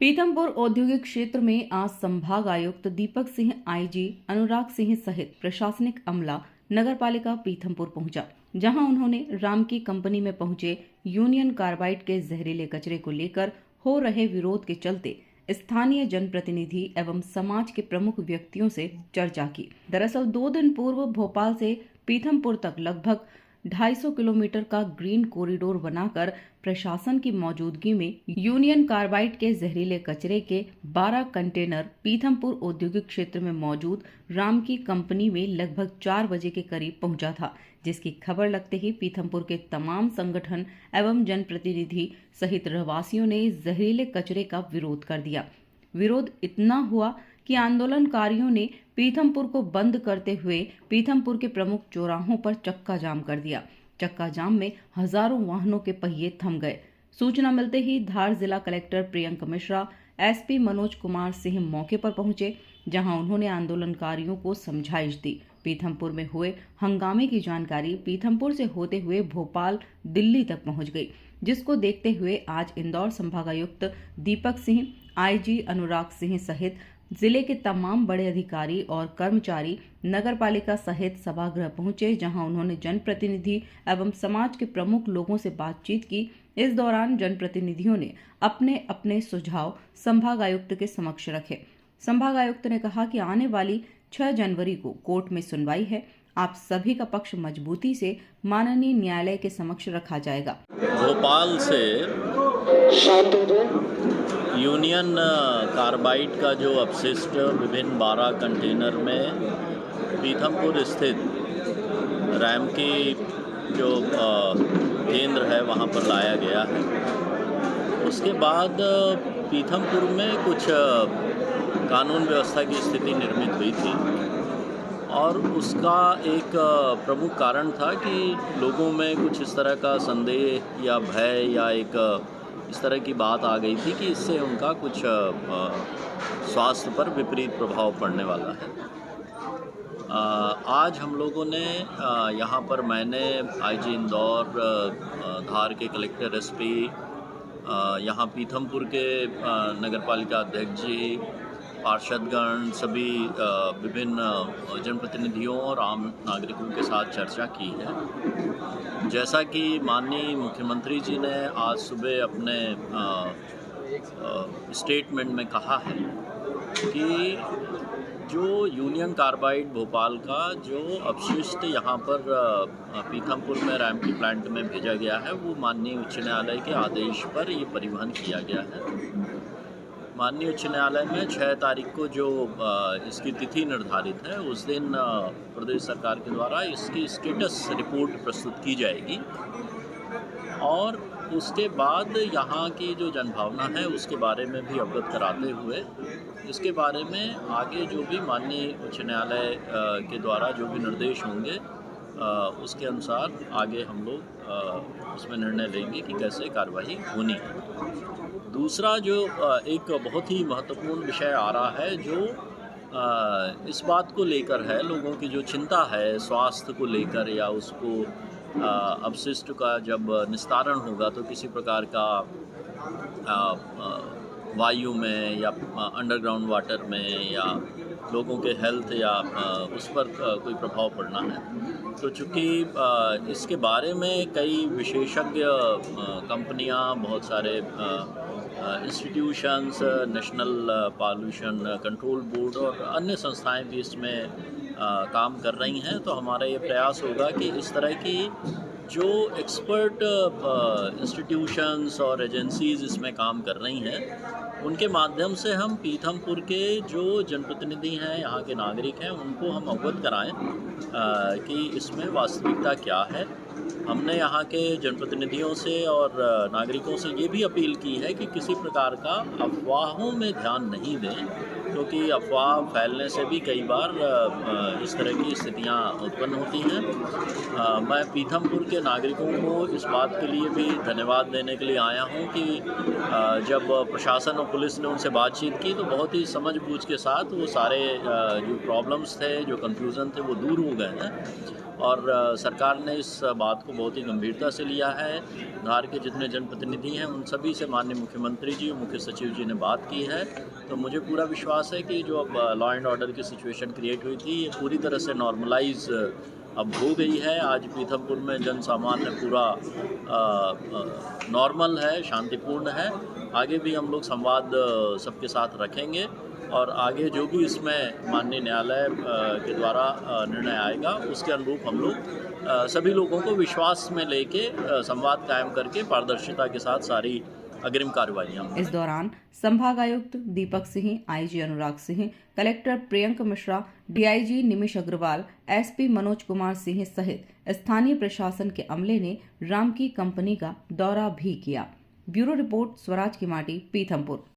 पीथमपुर औद्योगिक क्षेत्र में आज संभाग आयुक्त दीपक सिंह, आईजी अनुराग सिंह सहित प्रशासनिक अमला नगरपालिका पीथमपुर पहुंचा, जहां उन्होंने रामकी कंपनी में पहुंचे यूनियन कार्बाइड के जहरीले कचरे को लेकर हो रहे विरोध के चलते स्थानीय जनप्रतिनिधि एवं समाज के प्रमुख व्यक्तियों से चर्चा की। दरअसल 2 दिन पूर्व भोपाल से पीथमपुर तक लगभग 250 किलोमीटर का ग्रीन कॉरिडोर बनाकर प्रशासन की मौजूदगी में यूनियन कार्बाइड के जहरीले कचरे के 12 कंटेनर पीथमपुर औद्योगिक क्षेत्र में मौजूद रामकी कंपनी में लगभग 4 बजे के करीब पहुंचा था, जिसकी खबर लगते ही पीथमपुर के तमाम संगठन एवं जनप्रतिनिधि सहित रहवासियों ने जहरीले कचरे का विरोध कर दिया। विरोध इतना हुआ कि आंदोलनकारियों ने पीथमपुर को बंद करते हुए पीथमपुर के प्रमुख चौराहों पर चक्का जाम कर दिया। चक्का जाम में हजारों वाहनों के पहिए थम गए। सूचना मिलते ही धार जिला कलेक्टर प्रियंक मिश्रा, एसपी मनोज कुमार सिंह मौके पर पहुंचे, जहां उन्होंने आंदोलनकारियों को समझाइश दी। पीथमपुर में हुए हंगामे की जानकारी पीथमपुर से होते हुए भोपाल, दिल्ली तक पहुंच गई, जिसको देखते हुए आज इंदौर संभागायुक्त दीपक सिंह, आईजी अनुराग सिंह सहित जिले के तमाम बड़े अधिकारी और कर्मचारी नगरपालिका सहित सभागृह पहुंचे, जहां उन्होंने जनप्रतिनिधि एवं समाज के प्रमुख लोगों से बातचीत की। इस दौरान जनप्रतिनिधियों ने अपने अपने सुझाव संभागायुक्त के समक्ष रखे। संभागायुक्त ने कहा कि आने वाली 6 जनवरी को कोर्ट में सुनवाई है। आप सभी का पक्ष मजबूती से माननीय न्यायालय के समक्ष रखा जाएगा। भोपाल से यूनियन कार्बाइड का जो अपशिष्ट विभिन्न 12 कंटेनर में पीथमपुर स्थित रामकी जो केंद्र है वहाँ पर लाया गया है। उसके बाद पीथमपुर में कुछ कानून व्यवस्था की स्थिति निर्मित हुई थी और उसका एक प्रमुख कारण था कि लोगों में कुछ इस तरह का संदेह या भय या एक इस तरह की बात आ गई थी कि इससे उनका कुछ स्वास्थ्य पर विपरीत प्रभाव पड़ने वाला है। आज हम लोगों ने यहाँ पर मैंने आईजी इंदौर, धार के कलेक्टर, एसपी, यहाँ पीथमपुर के नगरपालिका अध्यक्ष जी, पार्षदगण, सभी विभिन्न जनप्रतिनिधियों और आम नागरिकों के साथ चर्चा की है। जैसा कि माननीय मुख्यमंत्री जी ने आज सुबह अपने स्टेटमेंट में कहा है कि जो यूनियन कार्बाइड भोपाल का जो अपशिष्ट यहाँ पर पीथमपुर में रामकी प्लांट में भेजा गया है, वो माननीय उच्च न्यायालय के आदेश पर ये परिवहन किया गया है। माननीय उच्च न्यायालय में 6 तारीख को जो इसकी तिथि निर्धारित है, उस दिन प्रदेश सरकार के द्वारा इसकी स्टेटस रिपोर्ट प्रस्तुत की जाएगी और उसके बाद यहाँ की जो जनभावना है उसके बारे में भी अवगत कराते हुए इसके बारे में आगे जो भी माननीय उच्च न्यायालय के द्वारा जो भी निर्देश होंगे उसके अनुसार आगे हम लोग उसमें निर्णय लेंगे कि कैसे कार्रवाई होनी है। दूसरा जो एक बहुत ही महत्वपूर्ण विषय आ रहा है, जो इस बात को लेकर है, लोगों की जो चिंता है स्वास्थ्य को लेकर या उसको अपशिष्ट का जब निस्तारण होगा तो किसी प्रकार का वायु में या अंडरग्राउंड वाटर में या लोगों के हेल्थ या उस पर कोई प्रभाव पड़ना है। तो चूँकि इसके बारे में कई विशेषज्ञ कंपनियां, बहुत सारे institutions, national pollution control board और अन्य संस्थाएं भी इसमें काम कर रही हैं, तो हमारा ये प्रयास होगा कि इस तरह की जो एक्सपर्ट इंस्टीट्यूशंस और एजेंसीज़ इसमें काम कर रही हैं, उनके माध्यम से हम पीथमपुर के जो जनप्रतिनिधि हैं, यहाँ के नागरिक हैं, उनको हम अवगत कराएं कि इसमें वास्तविकता क्या है। हमने यहाँ के जनप्रतिनिधियों से और नागरिकों से ये भी अपील की है कि किसी प्रकार का अफवाहों में ध्यान नहीं दें, क्योंकि अफवाह फैलने से भी कई बार इस तरह की स्थितियाँ उत्पन्न होती हैं। मैं पीथमपुर के नागरिकों को इस बात के लिए भी धन्यवाद देने के लिए आया हूँ कि जब प्रशासन और पुलिस ने उनसे बातचीत की तो बहुत ही समझ बूझ के साथ वो सारे जो प्रॉब्लम्स थे, जो कन्फ्यूज़न थे, वो दूर हो गए हैं और सरकार ने इस बात को बहुत ही गंभीरता से लिया है। धार के जितने जनप्रतिनिधि हैं उन सभी से माननीय मुख्यमंत्री जी और मुख्य सचिव जी ने बात की है। तो मुझे पूरा विश्वास है कि जो अब लॉ एंड ऑर्डर की सिचुएशन क्रिएट हुई थी, ये पूरी तरह से नॉर्मलाइज अब हो गई है। आज पीथमपुर में जन सामान्य पूरा नॉर्मल है, शांतिपूर्ण है। आगे भी हम लोग संवाद सबके साथ रखेंगे और आगे जो भी इसमें माननीय न्यायालय के द्वारा निर्णय आएगा उसके अनुरूप हम लोग सभी लोगों को विश्वास में लेके संवाद कायम करके पारदर्शिता के साथ सारी अग्रिम कार्रवाइयाँ। इस दौरान संभाग आयुक्त Deepak Singh, IG Anurag Singh, collector Priyank Mishra, DIG Nimish Agrawal, SP Manoj Kumar Singh सहित स्थानीय प्रशासन के अमले ने राम की कंपनी का दौरा भी किया। ब्यूरो रिपोर्ट, स्वराज की माटी, पीथमपुर।